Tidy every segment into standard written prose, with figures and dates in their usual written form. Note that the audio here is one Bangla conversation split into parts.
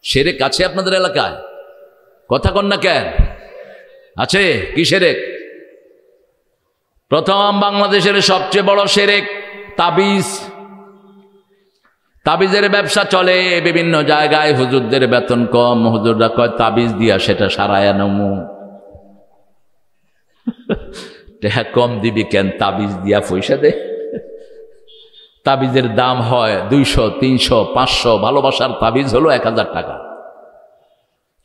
শিরক আছে আপনাদের এলাকায়? কথা কন না কেন? আছে কি শিরক? প্রথম বাংলাদেশের সবচেয়ে বড় শিরক তাবিজ। তাবিজের ব্যবসা চলে বিভিন্ন জায়গায়। হুজুরদের বেতন কম, হুজুররা কয় তাবিজ দিয়া সেটা সারায়া নমু। টাকা কম দিবি কেন, তাবিজ দিয়া পয়সা দে। তাবিজের দাম হয় 200, 300, 500। ভালোবাসার তাবিজ হলো 1000 টাকা।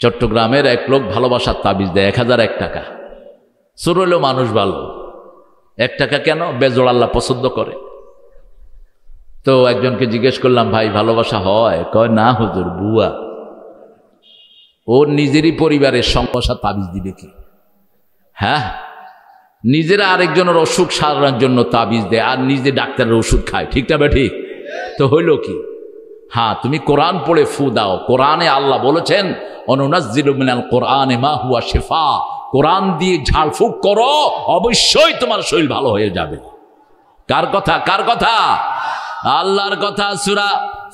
চট্টগ্রামের এক লোক ভালোবাসার তাবিজ দেয় 1001 টাকা। সুর হলেও মানুষ ভালো। 1 টাকা কেন? বেজোড় আল্লাহ পছন্দ করে। তো একজনকে জিজ্ঞেস করলাম, ভাই ভালোবাসা হয়? কয় না হুজুর, বুয়া। ওর নিজেরই পরিবারের সমস্যা তাবিজ দিবে কি? হ্যাঁ, নিজেরা আরেকজনের অসুখ সারানোর জন্য তাবিজ দেয় আর নিজে ডাক্তারের ওষুধ খায়। ঠিক না বে ঠিক? তো হইল কি? হ্যাঁ, তুমি কোরআন পড়ে ফু দাও। কোরআনে আল্লাহ বলেছেন অনুনাজ্জিলু মিনাল কোরআনে মা হুয়া শিফা। কোরআন দিয়ে ঝাড়ফুঁক করো, অবশ্যই তোমার শরীর ভালো হয়ে যাবে। কার কথা? কার কথা? আল্লাহর কথা। সূরা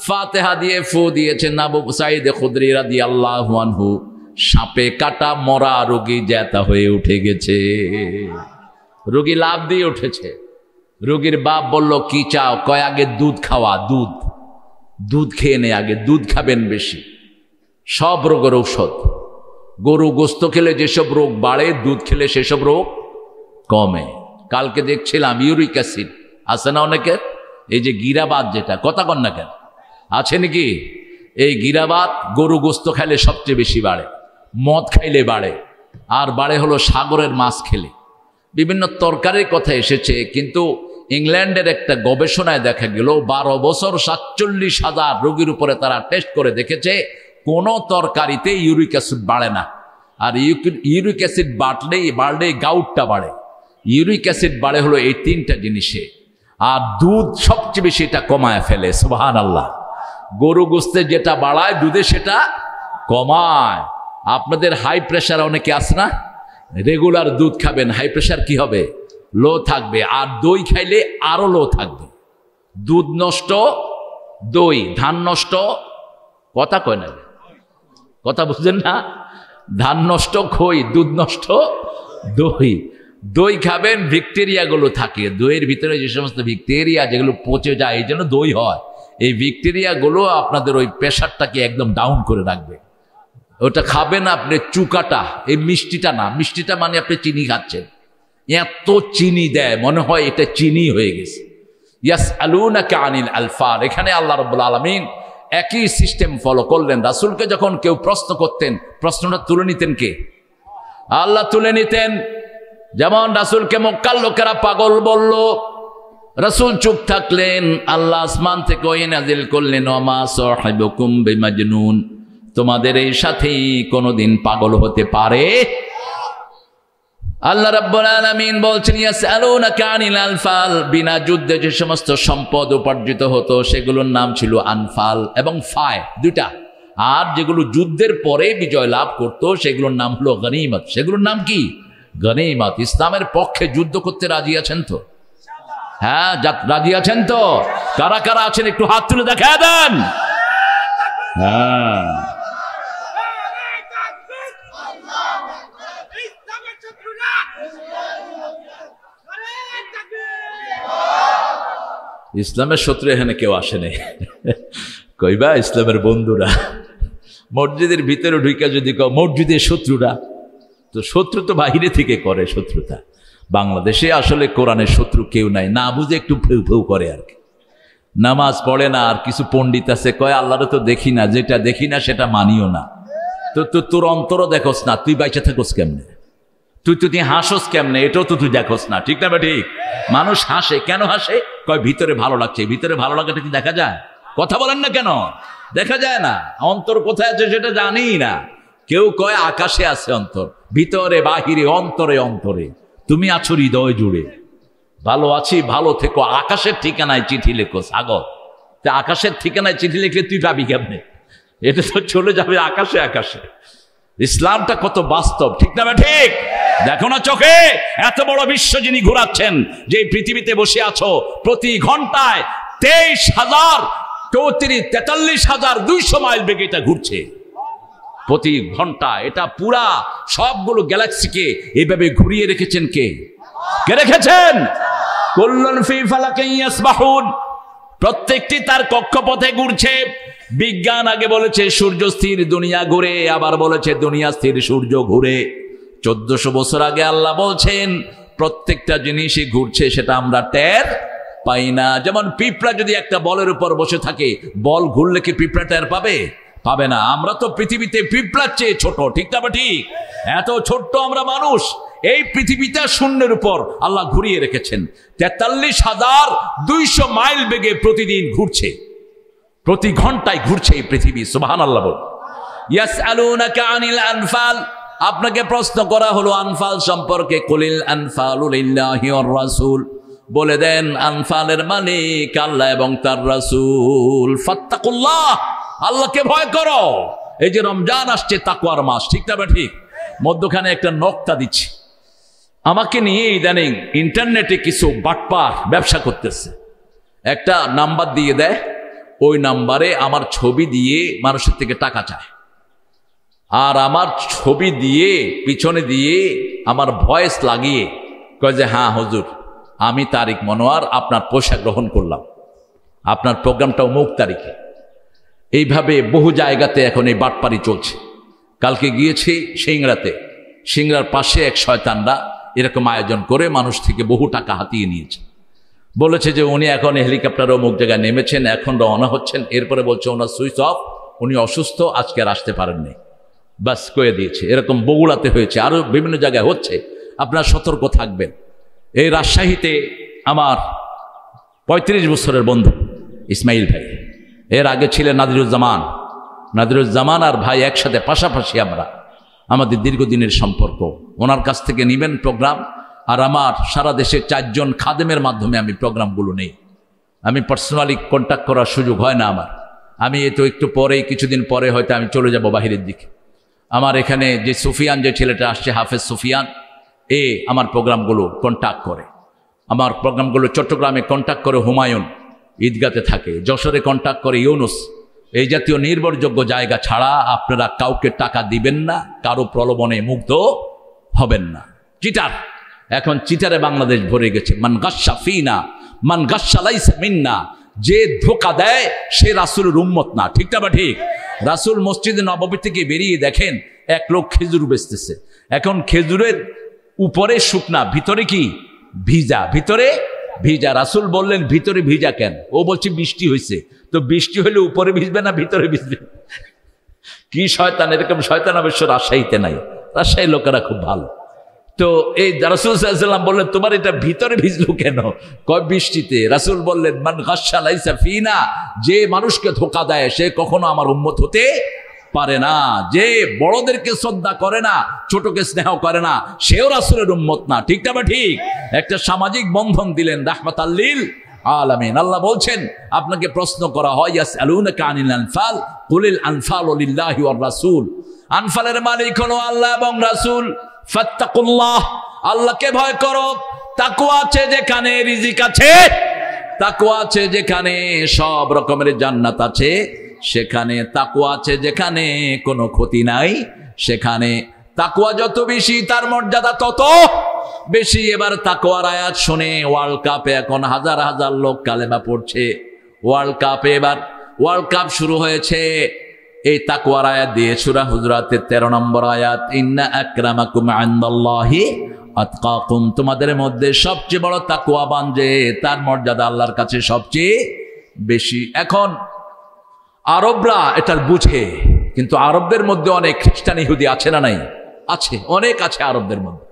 ফাতিহা দিয়ে ফু দিয়েছেন আবু সাঈদ খুদরি রাদিয়াল্লাহু আনহু। সাপে কাটা মরা রোগী জেতা হয়ে উঠে গেছে। রোগী লাভ দিয়ে উঠেছে। রোগীর বাপ বলল, কি চাও? কয় আগে দুধ খাওয়া। দুধ খেয়ে নে, আগে দুধ খাবেন বেশি। সব রোগের ঔষধ। গরু গোস্ত খেলে যেসব রোগ বাড়ে, দুধ খেলে সেসব রোগ কমে। কালকে দেখছিলাম ইউরিক অ্যাসিড আছে না অনেকের, এই যে গিরাবাত, যেটা কথা কন না কেন, আছে নাকি? এই গিরাবাত গরু গোস্ত খাইলে সবচেয়ে বেশি বাড়ে, মদ খাইলে বাড়ে, আর বাড়ে হলো সাগরের মাছ খেলে। বিভিন্ন তরকারির কথা এসেছে, কিন্তু ইংল্যান্ডের একটা গবেষণায় দেখা গেল 12 বছর 47,000 রোগীর উপরে তারা টেস্ট করে দেখেছে কোনো তরকারিতে ইউরিক অ্যাসিড বাড়ে না। আর ইউরিক অ্যাসিড বাড়লে গাউটটা বাড়ে। ইউরিক অ্যাসিড বাড়ে হলো এই 3টা জিনিসে। আর দুধ সবচেয়ে বেশি এটা কমায় ফেলে। সুবহানাল্লাহ। গরু গোস্তে যেটা বাড়ায়, দুধে সেটা কমায়। আপনাদের হাই প্রেশার অনেকে আছে না, রেগুলার দুধ খাবেন, হাই প্রেশার কি হবে? লো থাকবে। আর দই খাইলে আরো লো থাকবে। দুধ নষ্ট, দই, ধান নষ্ট। কথা কয় না, কথা বুঝছেন না? ধান নষ্ট খই, দুধ নষ্ট দই। দই খাবেন, ব্যাকটেরিয়াগুলো থাকে দইয়ের ভিতরে, যে সমস্ত ব্যাকটেরিয়া যেগুলো পচে যায়, এই জন্য দই হয়। এই ব্যাকটেরিয়াগুলো আপনাদের ওই প্রেশারটাকে একদম ডাউন করে রাখবে। ওটা খাবেন আপনি চুকাটা, এই মিষ্টিটা না। মিষ্টিটা মানে আপনি চিনি খাচ্ছেন, এত চিনি দেয় মনে হয় এটা চিনি হয়ে গেছে। ইয়াসআলুনাকা আনিল আলফার, এখানে আল্লাহ রাব্বুল আলামিন একই সিস্টেম ফলো করলেন। রাসূলকে যখন কেউ প্রশ্ন করতেন, প্রশ্নটা তুলে নিতেন কে? আল্লাহ তুলে নিতেন। যেমন রাসূলকে মক্কার লোকেরা পাগল বলল, রাসূল চুপ থাকলেন। আল্লাহ আসমান থেকে ওহী নাজিল করলেন, ওমা সাহিবুকুম বিমাজনুন, তোমাদের এই সাথী কোনোদিন পাগল হতে পারে? আল্লাহ রাব্বুল আলামিন বলছেন, ইয়াসআলুনাকা আনিল আনফাল, বিনা যুদ্ধে যে সমস্ত সম্পদ উপার্জিত হতো সেগুলোর নাম ছিল আনফাল এবং ফায়, 2টা। আর যেগুলো যুদ্ধের পরে বিজয় লাভ করত সেগুলোর নাম হলো গনিমত। সেগুলোর নাম কি? গনিমত। ইসলামের পক্ষে যুদ্ধ করতে রাজি আছেন তো? হ্যাঁ, রাজি আছেন তো? কারা কারা আছেন একটু হাত তুলে দেখা দেন। হ্যাঁ, ইসলামের শত্রু এখানে কেউ আসেনি। কইবা ইসলামের বন্ধুরা। মসজিদের ভিতরে ঢুকে যদি কও মসজিদের শত্রুরা, তো শত্রু তো বাহিরে থেকে করে শত্রুতা। বাংলাদেশে আসলে কোরআনের শত্রু কেউ নাই, না বুঝে একটু ফেউ ফেউ করে আর কি। নামাজ পড়ে না, আর কিছু পণ্ডিত আছে কয় আল্লাহরে তো দেখি না, যেটা দেখি না সেটা মানিও না। তো তোর অন্তরও দেখোস না, তুই বাইচে থাকোস কেমনে? তুই হাসোস কেমনে? এটাও তো তুই দেখোস না। ঠিক না? ঠিক। মানুষ হাসে কেন? হাসে কয় ভিতরে ভালো লাগছে। ভিতরে ভালো লাগাটা কি দেখা যায়? কথা বলেন না কেন? দেখা যায় না। অন্তর কোথায় আছে সেটা জানি না। কেউ কয় আকাশে আছে অন্তর, ভিতরে বাহিরে, অন্তরে অন্তরে। তুমি আছো হৃদয় জুড়ে। ভালো আছি, ভালো থেকো। আকাশের ঠিকানায় চিঠি লেখো সাগর। তা আকাশের ঠিকানায় চিঠি লিখলে তুই পাবি কেমনে? এটা তো চলে যাবে আকাশে আকাশে। ইসলামটা কত বাস্তব, ঠিক না? ঠিক। দেখো না চোখে, এত বড় বিশ্ব যিনি ঘোরাচ্ছেন, যে পৃথিবীতে বসে আছো, প্রতি ঘন্টায় 23,043,200 মাইল বেগে এটা ঘুরছে। প্রতি ঘন্টা। এটা পুরা সবগুলো গ্যালাক্সিকে এইভাবে ঘুরিয়ে রেখেছেন কে? কে রেখেছেন? কুল্লুন ফি ফালাকিন ইয়াসবাহুন। প্রত্যেকটি তার কক্ষপথে ঘুরছে। বিজ্ঞান আগে বলেছে সূর্য স্থির, দুনিয়া ঘুরে, আবার বলেছে দুনিয়া স্থির, সূর্য ঘুরে। 1400 বছর আগে আল্লাহ বলছেন প্রত্যেকটা জিনিসই ঘুরছে, সেটা আমরা টের পাই না। যেমন পিঁপড়া যদি একটা বলের উপর বসে থাকে, বল ঘুরলে কি পিঁপড়া টের পাবে? পাবে না। আমরা তো পৃথিবীতে পিঁপড়ার চেয়ে ছোট, ঠিক না? ঠিক, এত ছোট্ট আমরা মানুষ। এই পৃথিবীটা শূন্যের উপর আল্লাহ ঘুরিয়ে রেখেছেন। 43,200 মাইল বেগে প্রতিদিন ঘুরছে, প্রতি ঘন্টায় ঘুরছে এই পৃথিবী। সুবহানাল্লাহ বল। ইয়াসআলুনাকা আনিল আনফাল, আপনাকে প্রশ্ন করা হলো আনফাল সম্পর্কে। কুলিল আনফালু লিল্লাহি ওয়ার রাসূল, বলে দেন আনফালের মালিক আল্লাহ এবং তার রাসূল। ফাত্তাকুল্লাহ, আল্লাহকে ভয় করো। এই যে রমজান আসছে, তাকওয়ার মাস, ঠিক না? ঠিক। মধ্যখানে একটা নকতা দিচ্ছি। আমাকে নিয়ে ইদানিং ইন্টারনেটে কিছু বাটপার ব্যবসা করতেছে। একটা নাম্বার দিয়ে দেয়, ওই নাম্বারে আমার ছবি দিয়ে মানুষের থেকে টাকা চায়, আর আমার ছবি দিয়ে পিছনে দিয়ে আমার ভয়েস লাগিয়ে কয় যে হ্যাঁ হুজুর, আমি তারিক মনোয়ার আপনার পয়সা গ্রহণ করলাম, আপনার প্রোগ্রামটা অমুক তারিখে। এইভাবে বহু জায়গাতে এখন এই বাটপারি চলছে। কালকে গিয়েছি সিংড়াতে, সিংড়ার পাশে এক শয়তানরা এরকম আয়োজন করে মানুষ থেকে বহু টাকা হাতিয়ে নিয়েছে। বলেছে যে উনি এখন হেলিকপ্টারে অমুক জায়গায় নেমেছেন, এখন রওনা হচ্ছেন। এরপরে বলছে ওনার সুইচ অফ, উনি অসুস্থ, আজকে আর আসতে পারেননি, বাস কয়ে দিয়েছে। এরকম বগুড়াতে হয়েছে, আরও বিভিন্ন জায়গায় হচ্ছে। আপনারা সতর্ক থাকবেন। এই রাজশাহীতে আমার 35 বছরের বন্ধু ইসমাইল ভাই, এর আগে ছিলেন নাদিরুজ্জামান আর ভাই একসাথে পাশাপাশি আমরা, আমাদের দীর্ঘদিনের সম্পর্ক। ওনার কাছ থেকে নেবেন প্রোগ্রাম, আর আমার সারা দেশে 4 জন খাদেমের মাধ্যমে আমি প্রোগ্রামগুলো নেই। আমি পার্সোনালি কন্ট্যাক্ট করার সুযোগ হয় না আমার। আমি তো একটু পরেই, কিছুদিন পরে হয়তো আমি চলে যাব বাহিরের দিকে। আমার এখানে যে সুফিয়ান, যে ছেলেটা আসছে হাফেজ সুফিয়ান, আমার প্রোগ্রামগুলো কন্ট্যাক্ট করে। আমার প্রোগ্রামগুলো চট্টগ্রামে কন্ট্যাক্ট করে হুমায়ুন ঈদগাতে থাকে, যশোরে কন্ট্যাক্ট করে ইউনুস। এই জাতীয় নির্ভরযোগ্য জায়গা ছাড়া আপনারা কাউকে টাকা দিবেন না, কারো প্রলোভনে মুগ্ধ হবেন না। চিটার, এখন চিটারে বাংলাদেশ ভরে গেছে। মান গাস্সা ফিনা মান গাস্সা লাইসা মিন্না, যে ধোঁকা দেয় সে রাসূলের উম্মত না, ঠিক না? ঠিক। রাসূল মসজিদে নববী থেকে বেরিয়ে দেখেন এক লোক খেজুর বেচতেছে। এখন খেজুরের উপরে শুকনা, ভিতরে কি ভিজা, ভিতরে ভিজা। রাসূল বললেন ভিতরে ভিজা কেন? ও বলছে বৃষ্টি হয়েছে। তো বৃষ্টি হলে উপরে ভিজবে না ভিতরে ভিজবে? কি শয়তান! এরকম শয়তান অবশ্য রাজশাহীতে নাই, রাজশাহীর লোকেরা খুব ভালো। তো এই রাসূল সাল্লাল্লাহু আলাইহি ওয়াসাল্লাম বললেন তোমার এটা ভিতরে ভিজলো কেন? কয় বৃষ্টিতে। রাসূল বললেন মান গাস্সা লাইসা ফিনা, যে মানুষকে ধোঁকা দেয় সে কখনো আমার উম্মত হতে পারে না। যে বড়দেরকে শ্রদ্ধা করে না, ছোটকে স্নেহ করে না, সেও রাসূলের উম্মত না, ঠিক না? ঠিক। একটা সামাজিক বন্ধন দিলেন, রাহমাতাল লিল আলামিন। আল্লাহ বলছেন আপনাকে প্রশ্ন করা হয় ইয়াসআলুনাকা আনিল আনফাল কুলিল আনফালু লিল্লাহি ওয়ার রাসূল, আনফালের মালিক হলো আল্লাহ এবং রাসূল। ফাত্তাকুল্লাহ, আল্লাহকে ভয় করো। তাকওয়া আছে যেখানে রিজিক আছে, তাকওয়া আছে যেখানে সব রকমের জান্নাত আছে, সেখানে তাকওয়া আছে যেখানে কোনো ক্ষতি নাই, সেখানে তাকওয়া যত বেশি তার মর্যাদা তত বেশি। এবার তাকওয়ার আয়াত শুনে ওয়ার্ল্ড কাপে এখন হাজার হাজার লোক কালেমা পড়ছে। ওয়ার্ল্ড কাপে এবার ওয়ার্ল্ড কাপ শুরু হয়েছে এই তাকওয়ার আয়াত দিয়ে। সূরা হুজুরাতের 13 নম্বর আয়াত, ইন্না আকরামাকুম ইনদাল্লাহি আতকাকুম, তোমাদের মধ্যে সবচেয়ে বড় তাকওয়াবান যে, তার মর্যাদা আল্লাহর কাছে সবচেয়ে বেশি। এখন আরবরা এটা বুঝে, কিন্তু আরবদের মধ্যে অনেক খ্রিস্টান ইহুদি আছে না নাই? আছে, অনেক আছে আরবদের মধ্যে।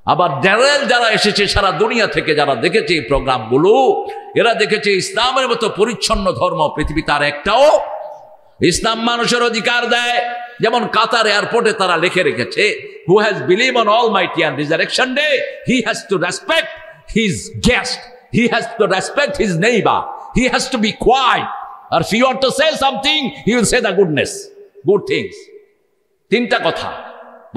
আবার জেনারেল যারা এসেছে সারা দুনিয়া থেকে, যারা দেখেছে এই প্রোগ্রামগুলো, এরা দেখেছে ইসলামের মতো পরিচ্ছন্ন ধর্ম পৃথিবীতে আর একটাও। ইসলাম মানুষের অধিকার দেয়। যেমন কাতার এয়ারপোর্টে তারা লিখে রেখেছে, who has believe on almighty and resurrection day, he has to respect his guest, he has to respect his neighbour, he has to be quiet, আর if you want to say something, he will say the goodness, good things. 3টা কথা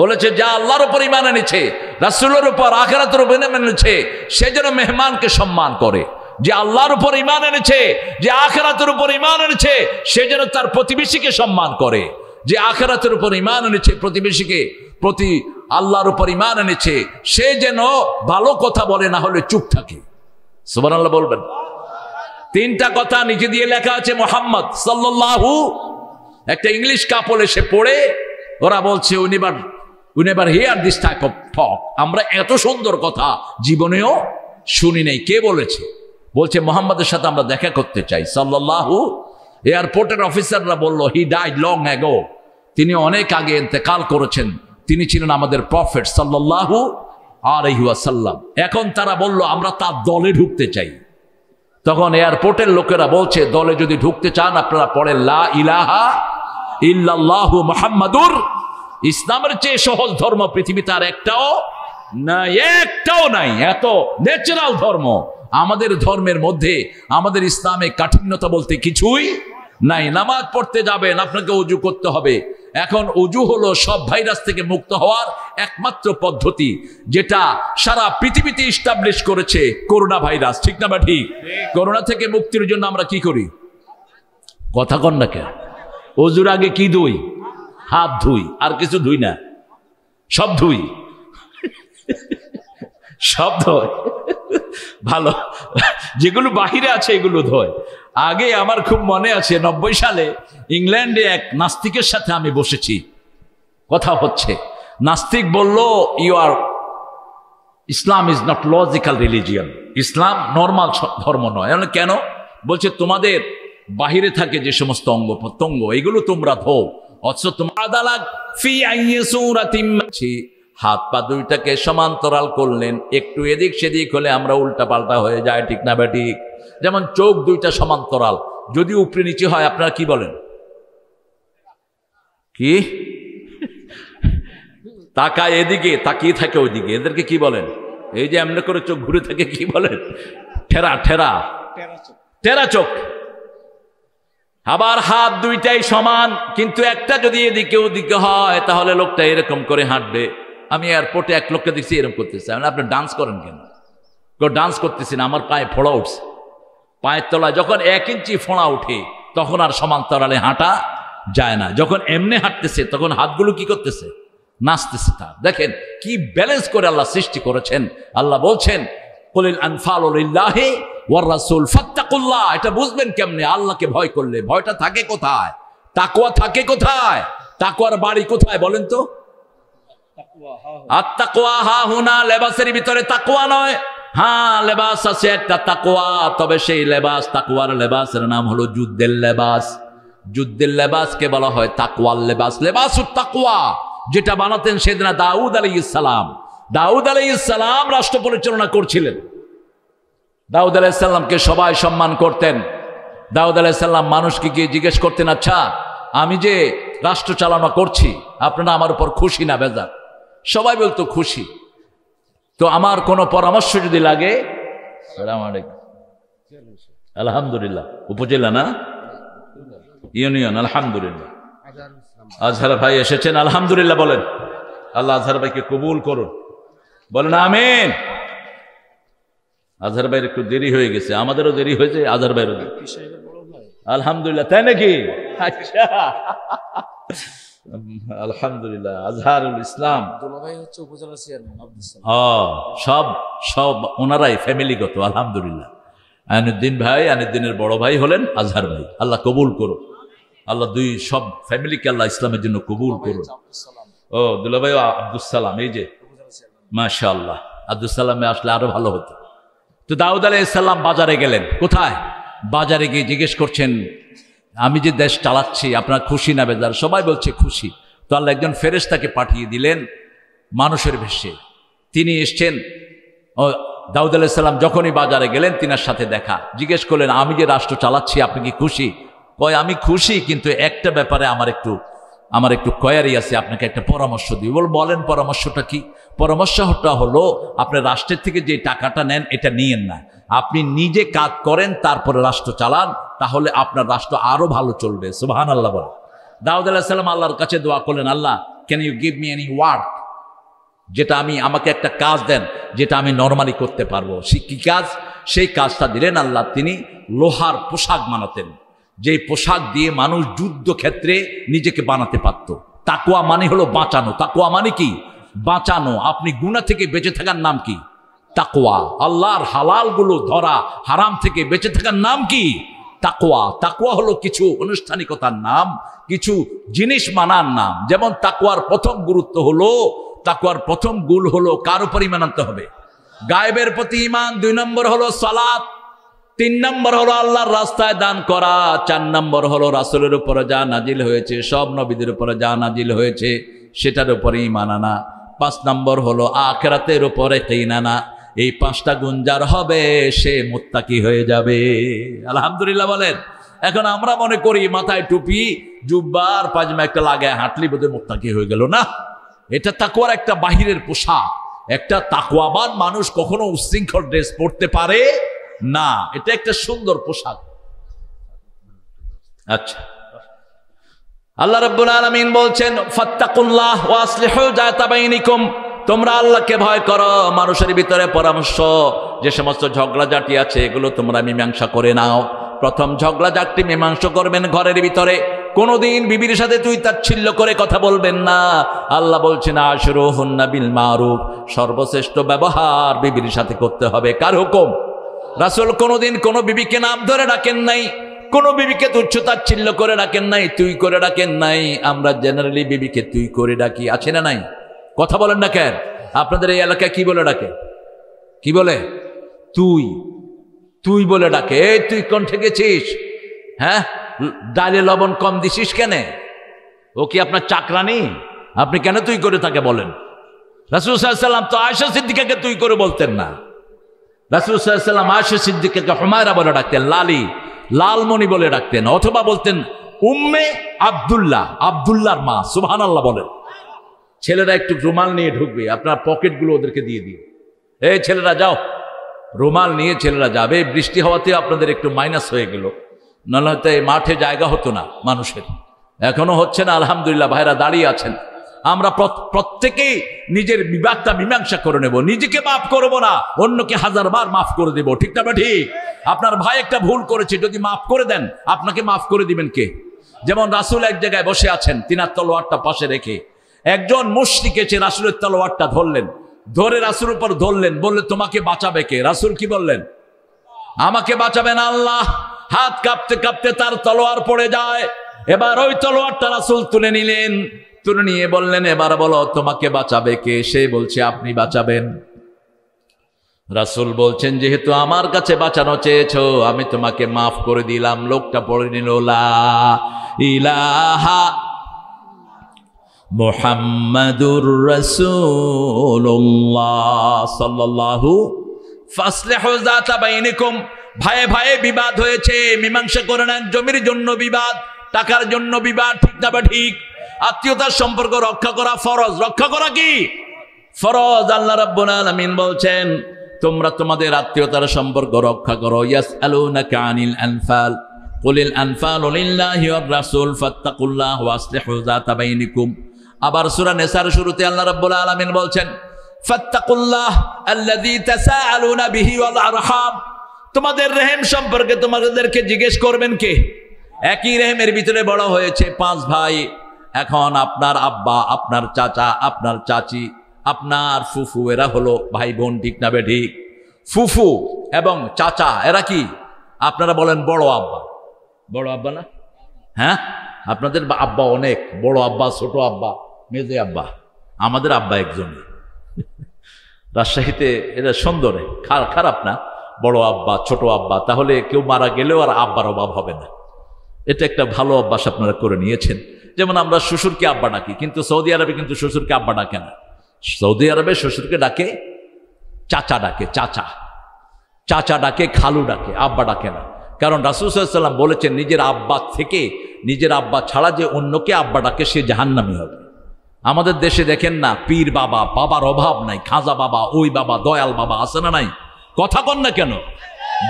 বলেছে, যা আল্লাহর উপর ঈমান এনেছে, রাসূলের উপর, আখিরাতের উপর ঈমান এনেছে, সে যেন মেহমানকে সম্মান করে। যে আল্লাহর উপর ঈমান এনেছে, যে আখিরাতের উপর ঈমান এনেছে, সে যেন তার প্রতিবেশীকে সম্মান করে। যে আখিরাতের উপর ঈমান এনেছে, প্রতিবেশীকে প্রতি আল্লাহর উপর ঈমান এনেছে, সে যেন ভালো কথা বলে, না হলে চুপ থাকে। সুবহানাল্লাহ বলবেন। তিনটা কথা নিচে দিয়ে লেখা আছে মুহাম্মদ সাল্লাল্লাহু। একটা ইংলিশ কাপল এসে পড়ে ওরা বলছে we never here this type of টক। আমরা এত সুন্দর কথা জীবনেও শুনি নাই। কে বলেছে? বলছে মুহাম্মাদের সাথে আমরা দেখা করতে চাই সাল্লাল্লাহু। এয়ারপোর্টের অফিসাররা বলল হি ডাইড লং অ্যাগো, তিনি অনেক আগে ইন্তেকাল করেছেন, তিনি ছিলেন আমাদের প্রফেট সাল্লাল্লাহু আলাইহি ওয়াসাল্লাম। এখন তারা বলল আমরা তার দলে ঢুকতে চাই। তখন এয়ারপোর্টের লোকেরা বলছে দলে যদি ঢুকতে চান আপনারা পড়েন লা ইলাহা ইল্লাল্লাহু মুহাম্মাদুর। ইসলামের চেয়ে সহজ ধর্ম পৃথিবীতে আর একটাও নাই। এত ন্যাচারাল ধর্ম আমাদের ধর্মের মধ্যে, আমাদের ইসলামে কাঠিন্যতা বলতে কিছুই নাই। নামাজ পড়তে যাবেন, আপনাকে ওযু করতে হবে। এখন ওযু হলো সব ভাইরাস থেকে মুক্ত হওয়ার একমাত্র পদ্ধতি, যেটা সারা পৃথিবীতে ইস্টাবলিশ করেছে করোনা ভাইরাস। ঠিক না বা ঠিক? করোনা থেকে মুক্তির জন্য আমরা কি করি? কথা কন না কেন? ওযুর আগে কি ধুই? হাত ধুই, আর কিছু ধুই না, সব ধুই, সব ধোয়। ভালো, যেগুলো বাহিরে আছে এগুলো ধোয়। আগে আমার খুব মনে আছে 90 সালে ইংল্যান্ডে এক নাস্তিকের সাথে আমি বসেছি, কথা হচ্ছে। নাস্তিক বলল Islam is not logical religion, Islam normal ধর্ম নয়। কেন? বলছে তোমাদের বাহিরে থাকে যে সমস্ত অঙ্গ প্রত্যঙ্গ এগুলো তোমরা ধো, অথচ তোমার হাত পা দুইটাকে সমান্তরাল করলেন, একটু এদিক সেদিক হলে আমরা উল্টা পাল্টা হয়ে যায়। ঠিক না বেটি? যেমন চোখ দুইটা সমান্তরাল, যদি উপরে নিচে হয় আপনারা কি বলেন? কি তাকায় এদিকে, তাকিয়ে থাকে ওইদিকে, এদেরকে কি বলেন? এই যে এমনি করে চোখ ঘুরে থাকে কি বলেন? ঠেরা ঠেরা টেরা চোখ। আবার হাত দুইটাই সমান, কিন্তু একটা যদি এদিকে ওদিকে হয় তাহলে লোকটা এরকম করে হাঁটবে। আমি এয়ারপোর্টে এক লোককে দেখছি এরকম করতেছে। আপনি ডান্স করেন কেন? ডান্স করতেছি না, আমার পায়ে ফোঁড়া উঠছে। পায়ের তলায় যখন 1 ইঞ্চি ফোঁড়া উঠে তখন আর সমান্তরালে হাঁটা যায় না। যখন এমনি হাঁটতেছে তখন হাতগুলো কি করতেছে? নাচতেছে। তা দেখেন কি ব্যালেন্স করে আল্লাহ সৃষ্টি করেছেন। আল্লাহ বলছেন কুলিল আনফালু লিল্লাহি ওয়ার রাসূল ফাত্তাকুল্লাহ। এটা বুঝবেন কেমনে? আল্লাহকে ভয় করলে। ভয়টা থাকে কোথায়? তাকওয়া থাকে কোথায়? তাকওয়ার বাড়ি কোথায় বলেন তো? আত-তাকওয়া হা হুনা, লেবাসের ভিতরে তাকওয়া নয়। হ্যাঁ, লেবাস আছে একটা তাকওয়া, তবে সেই লেবাস, তাকওয়ার লেবাসের নাম হলো যুদ্ধের লেবাস। যুদ্ধের লেবাসকে বলা হয় তাকওয়ার লেবাস, লেবাসুত তাকওয়া, যেটা বানাতেন সেদিনা দাউদ আলাইহিস সালাম। দাউদ আলাইহিস সালাম রাষ্ট্র পরিচালনা করছিলেন। দাউদ আলাইহিস সালামকে সবাই সম্মান করতেন। দাউদ আলাইহিস সালাম মানুষকে গিয়ে জিজ্ঞেস করতেন, আচ্ছা আমি যে রাষ্ট্র চালনা করছি আপনারা আমার উপর খুশি না বেজার? সবাই বলতো খুশি। তো আমার কোনো পরামর্শ যদি লাগে, আলহামদুলিল্লাহ, উপজেলা না ইউনিয়ন, আলহামদুলিল্লাহ। আজহার ভাই এসেছেন, আলহামদুলিল্লাহ বলেন। আল্লাহ আজহার ভাইকে কবুল করুন, বলেন আমিন। আজহার ভাইয়ের একটু দেরি হয়ে গেছে, আমাদেরও দেরি হয়েছে, আজহার ভাইয়েরও দেরি। আলহামদুলিল্লাহ, তাই নাকি? আচ্ছা, আলহামদুলিল্লাহ। আজহারুল ইসলাম সব সব ওনারাই ফ্যামিলিগত, আলহামদুলিল্লাহ। আইনুদ্দিন ভাই, আইনুদ্দিনের বড় ভাই হলেন আজহার ভাই। আল্লাহ কবুল করুন, আল্লাহ দুই সব ফ্যামিলিকে আল্লাহ ইসলামের জন্য কবুল করুন। ও দুলাভাই আব্দুস সালাম, এই যে মাশাআল্লাহ, আব্দুস সালামে আসলে আরো ভালো হতো। তো দাউদ আলাইহিস সালাম বাজারে গেলেন। কোথায়? বাজারে গিয়ে জিজ্ঞেস করছেন, আমি যে দেশ চালাচ্ছি আপনার খুশি না বেজার? সবাই বলছে খুশি। তো আল্লাহ একজন ফেরেশতাকে পাঠিয়ে দিলেন মানুষের বেশে। তিনি এসছেন। ও দাউদ আলাইহিস সালাম যখনই বাজারে গেলেন তিনার সাথে দেখা। জিজ্ঞেস করলেন, আমি যে রাষ্ট্র চালাচ্ছি আপনি কি খুশি? কয় আমি খুশি, কিন্তু একটা ব্যাপারে আমার একটু কোয়ারি আছে, আপনাকে একটা পরামর্শ দিই। বলেন পরামর্শটা কি? পরামর্শটা হলো আপনার রাষ্ট্রের থেকে যে টাকাটা নেন এটা নিয়েন না, আপনি নিজে কাজ করেন তারপরে রাষ্ট্র চালান, তাহলে আপনার রাষ্ট্র আরো ভালো চলবে। সুবহানাল্লাহ বলেন। দাউদ আলাইহিস সালাম আল্লাহর কাছে দোয়া করলেন, আল্লাহ can you give me any work, যেটা আমাকে একটা কাজ দেন যেটা আমি নরমালি করতে পারবো। কি কাজ? সেই কাজটা দিলেন আল্লাহ। তিনি লোহার পোশাক বানাতেন, যে পোশাক দিয়ে মানুষ যুদ্ধক্ষেত্রে নিজেকে বানাতে পারত। তাকওয়া মানে হলো বাঁচানো। তাকওয়া মানে কি? বাঁচানো। আপনি গুনাহ থেকে বেঁচে থাকার নাম কি? তাকওয়া। আল্লাহর হালালগুলো ধরা, হারাম থেকে বেঁচে থাকার নাম কি? তাকওয়া। তাকওয়া হলো কিছু আনুষ্ঠানিকতার নাম, কিছু জিনিস মানার নাম। যেমন তাকওয়ার প্রথম গুরুত্ব হলো, তাকওয়ার প্রথম গুণ হলো কার উপর ঈমান আনতে হবে? গায়েবের প্রতি ঈমান। 2 নম্বর হলো সালাত। 3 নম্বর হলো আল্লাহর রাস্তায় দান করা। 4 নম্বর হলো রাসূলের উপরে যা নাজিল হয়েছে, সব নবীদের উপরে যা নাজিল হয়েছে সেটার উপরে ঈমান আনা। 5 নম্বর হলো আখিরাতের উপরে ঈমান আনা। এই 5টা গুণ যার হবে সে মুত্তাকি হয়ে যাবে। আলহামদুলিল্লাহ বলেন। এখন আমরা মনে করি মাথায় টুপি, জুব্বার, পায়জামা একটা লাগায় হাঁটলি বোধহয় মুত্তাকি হয়ে গেল। না, এটা তাকওয়ার একটা বাহিরের পোশাক। একটা তাকওয়াবান মানুষ কখনো উচ্ছৃঙ্খল ড্রেস পরতে পারে না। এটা একটা সুন্দর পোশাক। আচ্ছা, আল্লাহ রাব্বুল আলামিন বলছেন ফাত্তাকুল্লাহ ওয়া আসলিহু যাতা বাইনিকুম, তোমরা আল্লাহকে ভয় করো, মানুষের ভিতরে পরামর্শ, যে সমস্ত ঝগড়াঝাটি আছে এগুলো তোমরা মীমাংসা করে নাও। প্রথম ঝগড়াঝাটি মীমাংসা করবেন ঘরের ভিতরে। কোনোদিন বিবির সাথে তুই তাচ্ছিল্য করে কথা বলবেন না। আল্লাহ বলছেন আশরুহুন্না বিল মারুফ, সর্বশ্রেষ্ঠ ব্যবহার বিবির সাথে করতে হবে। কার হুকুম? রাসূল কোনোদিন কোনো বিবিকে নাম ধরে ডাকেন নাই, কোনো বিবিকে তুচ্ছ তাচ্ছিল্য করে ডাকেন নাই, তুই করে ডাকেন নাই। আমরা জেনারেলি বিবিকে তুই করে ডাকি, আছে না নাই? কথা বলেন না কেন? আপনাদের এই এলাকায় কি বলে ডাকে? কি বলে? তুই। তুই বলে ডাকে। এই তুই কোন ঠেকেছিস? হ্যাঁ, ডালে লবণ কম দিছিস কেন? ও কি আপনার চাকরানি? আপনি কেন তুই করে তাকে বলেন? রাসূল সাল্লাল্লাহু আলাইহি ওয়াসাল্লাম তো আয়েশা সিদ্দিকাকে তুই করে বলতেন না। রাসূল সাল্লাল্লাহু আলাইহি ওয়াসাল্লাম আয়েশা সিদ্দিকাকে হুমায়রা বলে ডাকতেন, লালি, লালমণি বলে ডাকতেন, অথবা বলতেন উম্মে আব্দুল্লাহ, আব্দুল্লাহর মা। সুবহানাল্লাহ বলেন। ছেলেরা একটু রুমাল নিয়ে ঢুকবে, আপনার পকেটগুলো ওদেরকে দিয়ে দিন। এই ছেলেরা যাও, রুমাল নিয়ে ছেলেরা যাবে। বৃষ্টি হওয়াতে আপনাদের একটু মাইনাস হয়ে গেল, নাহলে হয়তো এই মাঠে জায়গা হতো না মানুষের। এখনো হচ্ছে না, আলহামদুলিল্লাহ। ভাইরা দাঁড়িয়ে আছেন। আমরা প্রত্যেকেই নিজের বিবাদটা মীমাংসা করে নেব। নিজেকে মাফ করবো না, অন্যকে 1000 বার মাফ করে দেব। ঠিক না? ঠিক। আপনার ভাই একটা ভুল করেছে, যদি মাফ করে দেন, আপনাকে মাফ করে দিবেন কে? যেমন রাসূল এক জায়গায় বসে আছেন, তিনার তলোয়ারটা পাশে রেখে একজন মুশরিক এসে রাসূলের তলোয়ারটা ধরলেন, ধরে রাসূলের উপর ধরলেন, বললেন তোমাকে বাঁচাবে কে? রাসূল কি বললেন? আমাকে বাঁচাবেন আল্লাহ। হাত কাঁপতে কাঁপতে তার তলোয়ার পড়ে যায়। এবার ওই তলোয়ারটা রাসূল তুলে নিলেন, তুলে নিয়ে বললেন এবার বলো তোমাকে বাঁচাবে কে? সে বলছে আপনি বাঁচাবেন। রাসূল বলছেন যেহেতু আমার কাছে বাঁচানো চেয়েছো, আমি তোমাকে মাফ করে দিলাম। লোকটা পড়ে নিল লা ইলাহা মুহাম্মাদুর রাসূলুল্লাহ সাল্লাল্লাহু ফাসলিহু যাতা বাইনিকুম। ভাইয়ে ভাইয়ে বিবাদ হয়েছে, মীমাংসা করে নেন। জমির জন্য বিবাদ, টাকার জন্য বিবাদ, ঠিক না বা ঠিক? আত্মীয়তার সম্পর্ক রক্ষা করা ফরজ। রক্ষা করা কি ফরজ? আল্লাহ রাব্বুল আলামিন বলছেন তোমরা তোমাদের আত্মীয়তার সম্পর্ক রক্ষা করো। ইয়াসআলুনাকা আনিল আনফাল কুলিল আনফালু লিল্লাহি ওয়ার রাসূল ফাত্তাকুল্লাহ ওয়া আসলিহু যাতা বাইনিকুম। আবার সূরা নিসার শুরুতে আল্লাহ রাব্বুল আলামিন বলছেন ফাত্তাকুল্লাহ আল্লাযী তাসাআলুনা বিহি ওয়াল আরহাম। তোমাদের রহিম সম্পর্কে তোমাদেরকে জিজ্ঞেস করবেন কে? একই রহিমের ভিতরে বড় হয়েছে 5 ভাই। এখন আপনার আব্বা, আপনার চাচা, আপনার চাচি, আপনার ফুফু, এরা হলো ভাই বোন। ঠিক না বে ঠিক? ফুফু এবং চাচা এরা কি? আপনারা বলেন বড় আব্বা। বড় আব্বা না? হ্যাঁ, আপনাদের আব্বা অনেক, বড় আব্বা, ছোট আব্বা, মেজে আব্বা। আমাদের আব্বা একজনই। রাজশাহীতে এটা সুন্দরে খারাপ না, বড় আব্বা, ছোট আব্বা। তাহলে কেউ মারা গেলেও আর আব্বার অভাব হবে না। এটা একটা ভালো অভ্যাস আপনারা করে নিয়েছেন। যেমন আমরা শ্বশুরকে আব্বা ডাকি, কিন্তু সৌদি আরবে কিন্তু শ্বশুরকে আব্বা ডাকে না। সৌদি আরবে শ্বশুরকে ডাকে চাচা, ডাকে চাচা, চাচা ডাকে, খালু ডাকে, আব্বা ডাকে না। কারণ রাসূল সাল্লাল্লাহু আলাইহি ওয়াসাল্লাম বলেছেন নিজের আব্বা থেকে, নিজের আব্বা ছাড়া যে অন্যকে আব্বা ডাকে সে জাহান্নামী হবে। আমাদের দেশে দেখেন না, পীর বাবা, বাবার অভাব নাই, খাজা বাবা, ওই বাবা, দয়াল বাবা, আছে না নাই? কথা কন না কেন?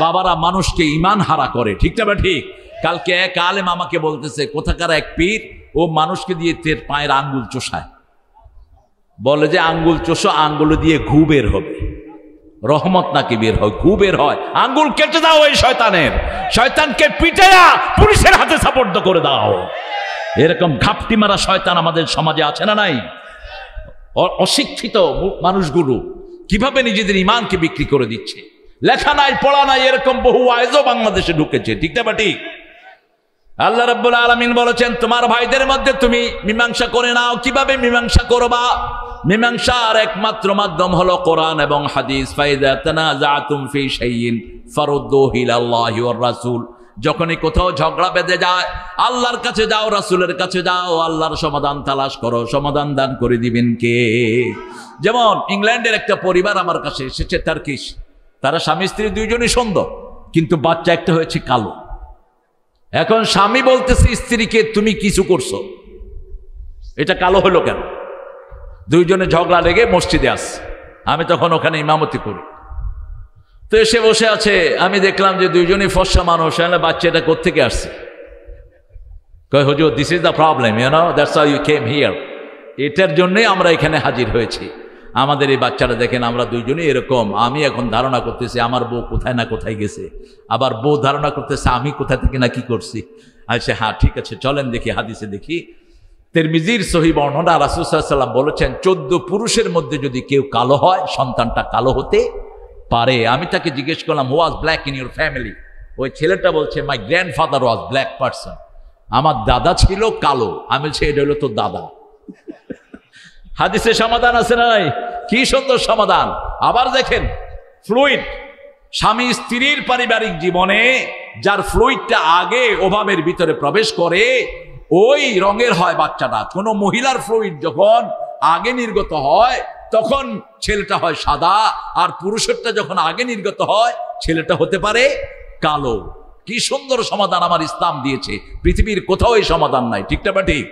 বাবারা মানুষকে ঈমান হারা করে। ঠিক না ঠিক? কালকে এক আলেম আমাকে বলতেছে কোথাকার এক পীর, ও মানুষকে দিয়ে তের পায়ের আঙ্গুল চোষায়। বলে যে আঙ্গুল চোষো, আঙ্গুল দিয়ে ঘু বের হবে। রহমত নাকি বের হয়, গু বের হয়। আঙ্গুল কেটে দাও এই শয়তানের, শয়তানকে পিটাইয়া পুলিশের হাতে সাপোর্ট করে দাও। এরকম ঘাপটি মারা শয়তান আমাদের সমাজে আছে না নাই? অশিক্ষিত মানুষগুলো কিভাবে নিজেদের ইমানকে বিক্রি করে দিচ্ছে। লেখা নাই, পড়া নাই, এরকম বহু আয়োজও বাংলাদেশে ঢুকেছে, ঠিক না ঠিক? আল্লাহ রাব্বুল আলামিন বলেছেন, তোমার ভাইদের মধ্যে তুমি মীমাংসা করে নাও। কিভাবে মীমাংসা করবা? মীমাংসার একমাত্র মাধ্যম হলো কোরআন এবং হাদিস। ফাইযা তানাযাতুম ফি শাইইন ফারুদ্দুহু ইলাল্লাহি ওয়ার রাসূল। যখনই কোথাও ঝগড়া বেঁধে যায়, আল্লাহর কাছে যাও, রাসূলের কাছে যাও, আল্লাহর সমাধান তালাশ করো। সমাধান দান করে দিবেন কে? যেমন ইংল্যান্ডের একটা পরিবার আমার কাছে এসেছে, টার্কিশ। তারা স্বামী স্ত্রী দুইজনই সুন্দর, কিন্তু বাচ্চা একটা হয়েছে কালো। এখন স্বামী বলতেছে স্ত্রীকে, তুমি কিছু করছো, এটা কালো হলো কেন? দুইজনে ঝগড়া লেগে মসজিদে আসছে। আমি তখন ওখানে ইমামতি করি। তো এসে বসে আছে, আমি দেখলাম যে দুইজনই ফর্সা মানুষ। বাচ্চা এটা কোত্থেকে আসছে? কয়, হুজুর, this is the problem, you know, that's how you came here. এটার জন্যই আমরা এখানে হাজির হয়েছি। আমাদের এই বাচ্চারা দেখেন, আমরা দুইজনই এরকম। আমি এখন ধারণা করতেছি আমার বউ কোথায় না কোথায় গেছে, আবার বউ ধারণা করতেছে আমি কোথায় থেকে না কি করছি। আচ্ছা, হ্যাঁ ঠিক আছে, চলেন দেখি, হাদিসে দেখি। তিরমিজির সহিহ বর্ণনা, রাসূল সাল্লাল্লাহু আলাইহি ওয়াসাল্লাম বলেছেন, 14 পুরুষের মধ্যে যদি কেউ কালো হয়, সন্তানটা কালো হতে পারে। আমি তাকে জিজ্ঞেস করলাম, হু ওয়াজ ব্ল্যাক ইন ইউর ফ্যামিলি? ওই ছেলেটা বলছে, my grandfather was black person. আমার দাদা ছিল কালো। আমি বলছি, এটা হলো তোর দাদা। হাদিসে সমাধান আছে নাই? কি সুন্দর সমাধান। আবার দেখেন, ফ্লুইড, স্বামী স্ত্রীর পারিবারিক জীবনে যার ফ্লুইডটা আগে ওভাবের ভিতরে প্রবেশ করে, ওই রঙের হয় বাচ্চাটা। কোন মহিলার ফ্লুইড যখন আগে নির্গত হয়, তখন ছেলেটা হয় সাদা, আর পুরুষেরটা যখন আগে নির্গত হয়, ছেলেটা হতে পারে কালো। কি সুন্দর সমাধান আমার ইসলাম দিয়েছে। পৃথিবীর কোথাও এই সমাধান নাই, ঠিক না ঠিক?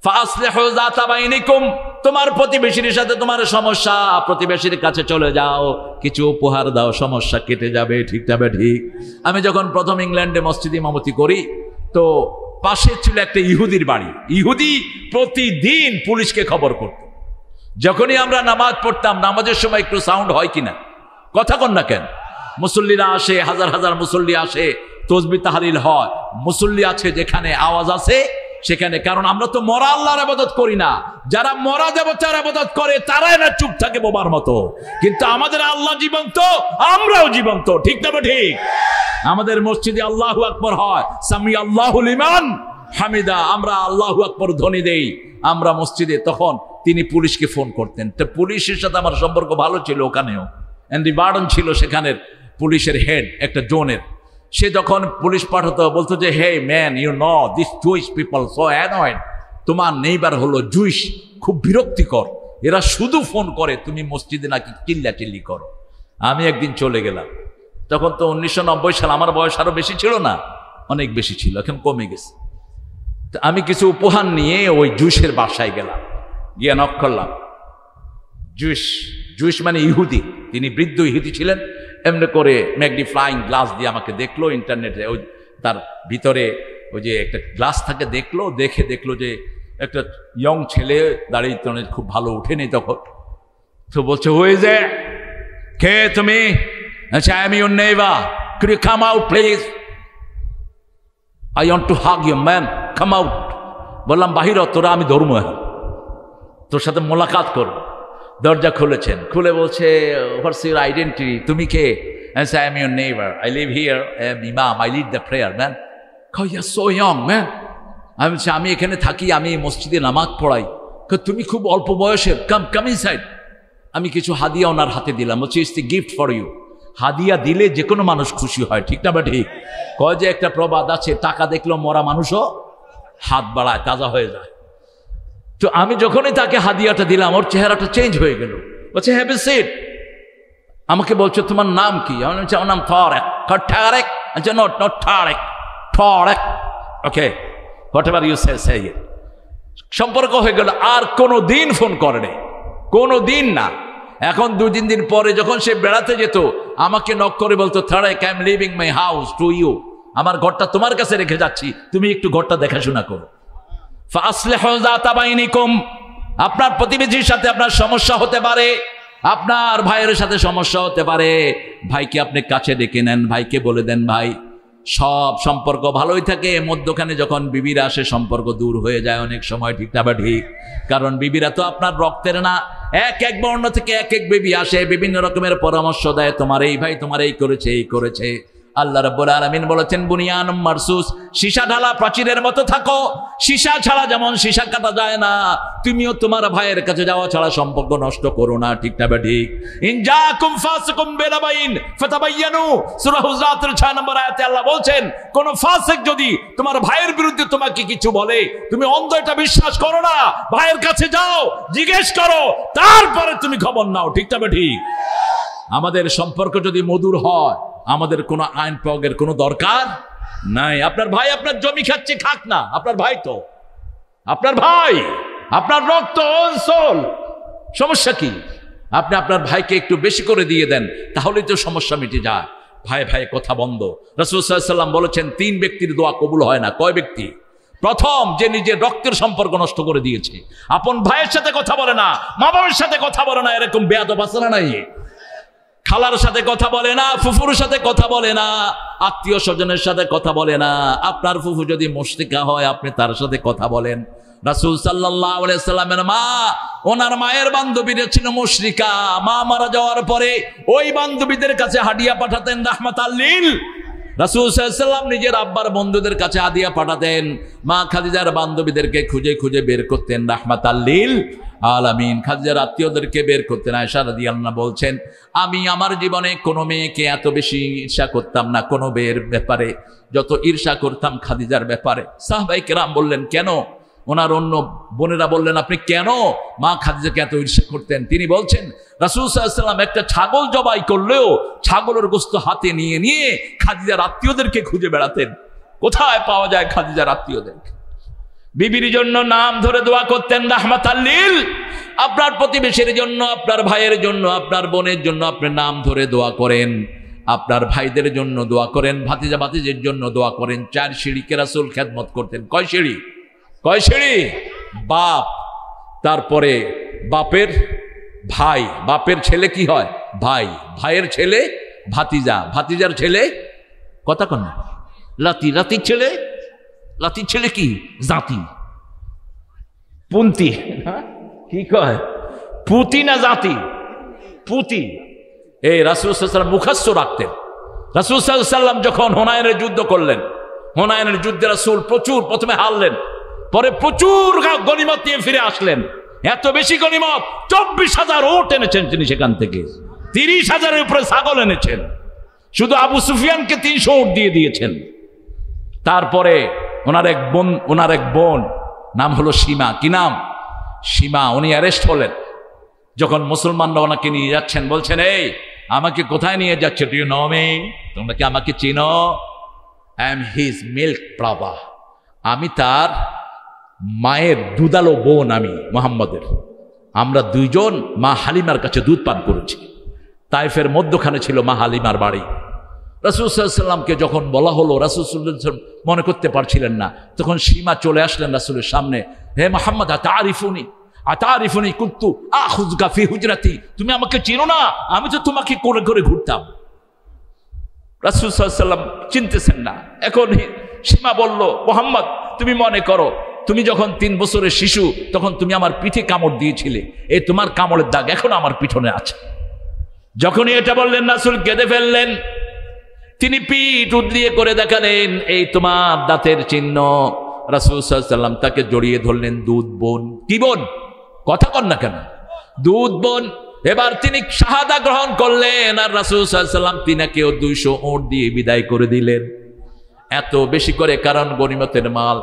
ফাসলিহু যাতা বাইনিকুম, তোমার প্রতিবেশীর সাথে তোমার সমস্যা, প্রতিবেশীর কাছে চলে যাও, কিছু উপহার দাও, সমস্যা কেটে যাবে, ঠিক না ঠিক? আমি যখন প্রথম ইংল্যান্ডে মসজিদে ইমামতি করি, তো পাশে ছিল একটা ইহুদির বাড়ি। ইহুদি প্রতিদিন পুলিশকে খবর করত। যখনই আমরা নামাজ পড়তাম, নামাজের সময় একটু সাউন্ড হয় কিনা, কথা কন না কেন? মুসল্লিরা আসে, হাজার হাজার মুসল্লি আসে, তাসবিহ তাহলিল হয়। মুসল্লি আছে যেখানে, আওয়াজ আছে সেখানে। কারণ আমরা তো মরা আল্লাহর ইবাদত করি না, যারা মরা দেবতার ইবাদত করে তারাই না চুপ থাকে বোবার মতো। কিন্তু আমাদের আল্লাহ জীবন্ত, আমরাও জীবন্ত, ঠিক না ঠিক? আমাদের মসজিদে আল্লাহু আকবার হয়, সামি আল্লাহু লিমান হামিদা, আমরা আল্লাহু আকবার ধ্বনি দেই আমরা মসজিদে। তখন তিনি পুলিশকে ফোন করতেন। তো পুলিশের সাথে আমার সম্পর্ক ভালো ছিল ওখানেও। এন্ডি বার্ডন ছিল সেখানের পুলিশের হেড, একটা জোনের। সে যখন পুলিশ পাঠাতো, বলতো যে, hey man, you know this Jewish people so annoyed. তোমার নেইবার হলো জুইশ, খুব বিরক্তিকর, এরা শুধু ফোন করে, তুমি মসজিদে নাকি চিল্লাচিল্লি করো। আমি একদিন চলে গেলাম, তখন তো 1990 সাল, আমার বয়স আরো বেশি ছিল না, অনেক বেশি ছিল, এখন কমে গেছে। তো আমি কিছু উপহার নিয়ে ওই জুইশের বাসায় গেলাম, গিয়ে নক করলাম। জুইশ মানে ইহুদি, তিনি বৃদ্ধ ইহুদি ছিলেন। এমনি করে ম্যাগনিফাইং গ্লাস দিয়ে আমাকে দেখলো, ইন্টারনেটে ওই তার ভিতরে ওই যে একটা গ্লাস থাকে, দেখলো যে একটা ইয়ং ছেলে দাঁড়িয়ে, খুব ভালো উঠেনি তখন। তো বলছে, হয়ে যে কে তুমি? আচ্ছা, I am your neighbour, could you come out please, I want to hug you man, come out. বললাম, বাহির হ, তোরা আমি ধর্ম, তোর সাথে মোলাকাত করবো। দরজা খুলেছেন, খুলে বলছে, হোয়াটস ইউর আইডেন্টিটি, তুমি কে? I am your neighbour, I live here, I am imam, I lead the prayer man. You are so young man. আমি বলছি, আমি এখানে থাকি, আমি মসজিদে নামাজ পড়াই। তুমি খুব অল্প বয়সের, কাম ইনসাইড। আমি কিছু হাদিয়া ওনার হাতে দিলাম, বলছি, it's the gift for you. হাদিয়া দিলে যে কোনো মানুষ খুশি হয়, ঠিক না বা ঠিক? কয় যে একটা প্রবাদ আছে, টাকা দেখলেও মরা মানুষও হাত বাড়ায়, তাজা হয়ে যায়। তো আমি যখনই তাকে হাদিয়াটা দিলাম, ওর চেহারাটা চেঞ্জ হয়ে গেল। বলছে, হ্যাভ এ সিট। আমাকে বলছে, তোমার নাম কি? আমি বলছি, আমার নাম তারেক। তারেক? আচ্ছা, not Tareq, Tareq. Okay, whatever you say. সম্পর্ক হয়ে গেল। আর কোনো দিন ফোন করেনি, কোনো দিন না। এখন 2-3 দিন পরে যখন সে বেড়াতে যেত, আমাকে নক করে বলতো, Tarek, I am living my house to you, আমার ঘরটা তোমার কাছে রেখে যাচ্ছি, তুমি একটু ঘরটা দেখাশোনা করো। ফাসলিহু যাতা বাইনিকুম, আপনার প্রতিবেশীর সাথে আপনার সমস্যা হতে পারে, আপনার ভাইয়ের সাথে সমস্যা হতে পারে, ভাইকে আপনি কাছে ডেকে নেন, ভাইকে বলে দেন ভাই, সব সম্পর্ক ভালোই থাকে, মধ্যখানে যখন বিবিরা আসে সম্পর্ক দূর হয়ে যায় অনেক সময়, ঠিক না বা ঠিক? কারণ বিবিরা তো আপনার রক্তের না, এক এক বর্ণ থেকে এক এক বিবি আসে, বিভিন্ন রকমের পরামর্শ দেয়, তোমার এই ভাই তোমার এই করেছে এই করেছে। আল্লাহ রাব্বুল আলামিন বলেছেন বুনিয়ানুম মারসুস, সীসা ঢালা প্রাচীরের মতো থাকো। সীসা ছাড়া যেমন সীসা কাটা যায় না, তুমিও তোমার ভাইয়ের কাছে যাওয়া ছাড়া সম্পর্ক নষ্ট করো না, ঠিক না ঠিক? ইন জাকুম ফাসিকুম বিনাবাইন ফাতাবায়ানু, সূরা হুজরাতের 6 নম্বর আয়াতে আল্লাহ বলছেন, কোন ফাসিক যদি তোমার ভাইয়ের বিরুদ্ধে তোমাকে কিছু বলে, তুমি অন্ধ এটা বিশ্বাস করো না, ভাইয়ের কাছে যাও, জিজ্ঞেস করো, তারপরে তুমি খবর নাও, ঠিক না ঠিক? আমাদের সম্পর্ক যদি মধুর হয়, আমাদের কোনো আইন প্রয়োগের কোনো দরকার নাই। আপনার ভাই আপনার জমি খাচ্ছে, খাক না, আপনার ভাই তো আপনার ভাই, আপনার রক্ত অঞ্চল, সমস্যা কি? আপনি আপনার ভাইকে একটু বেশি করে দিয়ে দেন, তাহলেই তো সমস্যা মিটে যায়। ভাই ভাই কথা বন্ধ। রাসূল সাল্লাল্লাহু আলাইহি ওয়াসাল্লাম বলেছেন 3 ব্যক্তির দোয়া কবুল হয় না। কয় ব্যক্তি? প্রথম, যে নিজের রক্তের সম্পর্ক নষ্ট করে দিয়েছে, আপন ভাইয়ের সাথে কথা বলে না, মা বাবার সাথে কথা বলে না, এরকম বেয়াদব আছে না নাই? খালার সাথে কথা বলে না, ফুফুর সাথে কথা বলে না, আত্মীয় স্বজনের সাথে কথা বলে না। আপনার ফুফু যদি মুশরিকা হয়, আপনি তার সাথে কথা বলেন। রাসূল সাল্লাল্লাহু আলাইহি ওয়াসাল্লামের মা, ওনার মায়ের বান্ধবীরা ছিল মুশরিকা। মা মারা যাওয়ার পরে ওই বান্ধবীদের কাছে হাদিয়া পাঠাতেন রাহমাতাল লিল। রাসূল সাল্লাল্লাহু আলাইহি ওয়াসাল্লাম নিজের আব্বার বন্ধুদের কাছে হাদিয়া পাঠাতেন। মা খাদিজার বান্ধবীদেরকে খুঁজে খুঁজে বের করতেন রাহমাতাল লিল আলামিন। খাদিজার আত্মীয়দেরকে বের করতেন। আয়েশা রাদিয়াল্লাহু আনহা বলছেন, আমি আমার জীবনে কোনো মেয়েকে এত বেশি ঈর্ষা করতাম না কোনো মেয়ের ব্যাপারে, যত ঈর্ষা করতাম খাদিজার ব্যাপারে। সাহাবায়ে কেরাম বললেন, কেন? ওনার অন্য বোনেরা বললেন, আপনি কেন মা খাদিজাকে এত ঈর্ষা করতেন? তিনি বলছেন, রাসূল সাল্লাল্লাহু আলাইহি ওয়াসাল্লাম একটা ছাগল জবাই করলেও ছাগলের গোশত হাতে নিয়ে নিয়ে খাদিজার আত্মীয়দেরকে খুঁজে বেড়াতেন, কোথায় পাওয়া যায় খাদিজার আত্মীয়দেরকে। বিবির জন্য নাম ধরে দোয়া করতেন রাহমাতাল লিল। আপনার প্রতিবেশীর জন্য, আপনার ভাইয়ের জন্য, আপনার বোনের জন্য আপনি নাম ধরে দোয়া করেন, আপনার ভাইদের জন্য দোয়া করেন, ভাতিজা ভাতিজের জন্য দোয়া করেন। 4 সিঁড়িকে রাসূল খেদমত করতেন। কয় সিঁড়ি? কয় সিঁড়ি? বাপ, তারপরে বাপের ভাই, বাপের ছেলে কি হয়? ভাই, ভাইয়ের ছেলে ভাতিজা, ভাতিজার ছেলে কথা কন না, লাতি, লাতির ছেলে, লাতির ছেলে কি? জাতি, পুন্তি, কি কয়? পুতি না জাতি? পুতি। এই রাসূল সাল্লাল্লাহু আলাইহি ওয়াসাল্লাম মুখাস্ত রাখতেন। রাসূল সাল্লাল্লাহু আলাইহি ওয়াসাল্লাম যখন হুনাইনের যুদ্ধ করলেন, হুনাইনের যুদ্ধে রাসূল প্রচুর, প্রথমে হারলেন, পরে প্রচুর গনিমত নিয়ে ফিরে আসলেন। এত বেশি গনিমত, 24,000 ওট এনেছেন তিনি সেখান থেকে, 30,000-এর উপরে ছাগল এনেছেন। শুধু আবু সুফিয়ানকে 300 ওট দিয়ে দিয়েছেন। তারপরে ওনার এক বোন নাম হলো সীমা। কি নাম? সীমা। উনি অ্যারেস্ট হলেন। যখন মুসলমানরা ওনাকে নিয়ে যাচ্ছেন, বলছেন, এই আমাকে কোথায় নিয়ে যাচ্ছে? Do you know me? তোমরা কি আমাকে চিনো? I am his milk brother. আমি তার মায়ের দুধালো বোন, আমি মুহাম্মদের। আমরা 2 জন মা হালিমার কাছে দুধ পান করেছি। তাইফের মধ্যখানে ছিল মা হালিমার বাড়ি। রাসূল সাল্লাল্লাহু আলাইহি ওয়াসাল্লামকে যখন বলা হলো, রাসূল সাল্লাল্লাহু আলাইহি ওয়াসাল্লাম মনে করতে পারছিলেন না। তখন সীমা চলে আসলেন রাসূলের সামনে। হে মুহাম্মদ, আতারিফুনি, আতারিফুনি কুনতু আখুযুকা ফি হুজরাতি। তুমি আমাকে চিনো না? আমি তো তোমাকে করে করে ঘুরতাম। রাসূল সাল্লাল্লাহু আলাইহি ওয়াসাল্লাম চিনতেছেন না। এখন সীমা বলল, মুহাম্মদ, তুমি মনে করো তুমি যখন 3 বছরের শিশু, তখন তুমি আমার পিঠে কামড় দিয়েছিলে, এই তোমার কামড়ের দাগ এখনো আমার পিছনে আছে। যখনই এটা বললেন, রাসূল কেঁদে ফেললেন। তিনি পিঠ উদ্রিয়ে করে দেখালেন, এই তোমার দাঁতের চিহ্ন। রাসূল সাল্লাল্লাহু আলাইহি ওয়াসাল্লাম তাকে জড়িয়ে ধরলেন। দুধ বোন। কি বোন? কথা কন না কেন? দুধ বোন। এবার তিনি শাহাদা গ্রহণ করলেন, আর রাসূল সাল্লাল্লাহু আলাইহি ওয়াসাল্লাম তিনাকেও 200 ওট দিয়ে বিদায় করে দিলেন। এত বেশি করে, কারণ গনিমতের মাল,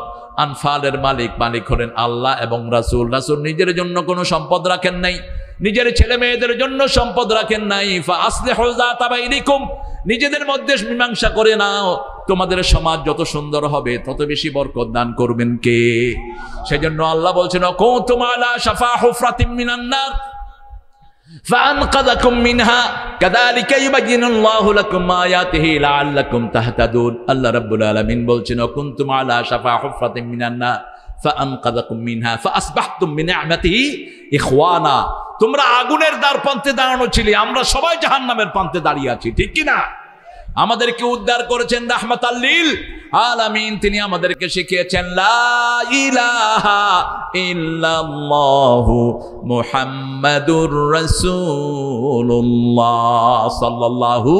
আনফালের মালিক হলেন আল্লাহ এবং রাসূল। রাসূল নিজের জন্য কোনো সম্পদ রাখেন নাই, নিজের ছেলে মেয়েদের জন্য সম্পদ রাখেন নাই। ফাআসলিহু যাতা বাইনিকুম, নিজেদের মধ্যে মীমাংসা করে নাও, তোমাদের সমাজ যত সুন্দর হবে তত বেশি বরকত দান করবেন কে? সেজন্য আল্লাহ বলছেন, কুনতুম আলা শাফা হুফরাতিম মিনান নার ফাআনকাযাকুম মিনহা কাযালিকা ইউবাইয়িনুল্লাহু লাকুম আয়াতিহি লাআল্লাকুম তাহতাদুন। আল্লাহ রাব্বুল আলামিন বলছেন, কুনতুম আলা শাফা হুফরাতিম মিনান নার ফাআনকাযাকুম মিনহা ফাআসবাহতুম বিনি'মাতিহি ইখওয়ানা। তোমরা আগুনের দ্বার প্রান্তে দাঁড়ানো ছিলে, আমরা সবাই জাহান্নামের প্রান্তে দাঁড়িয়ে আছি, ঠিক কি না? আমাদেরকে উদ্ধার করেছেন রাহমাতাল লিল আলামিন। তিনি আমাদেরকে শিখিয়েছেন লা ইলাহা ইল্লাল্লাহু মুহাম্মাদুর রাসূলুল্লাহ সাল্লাল্লাহু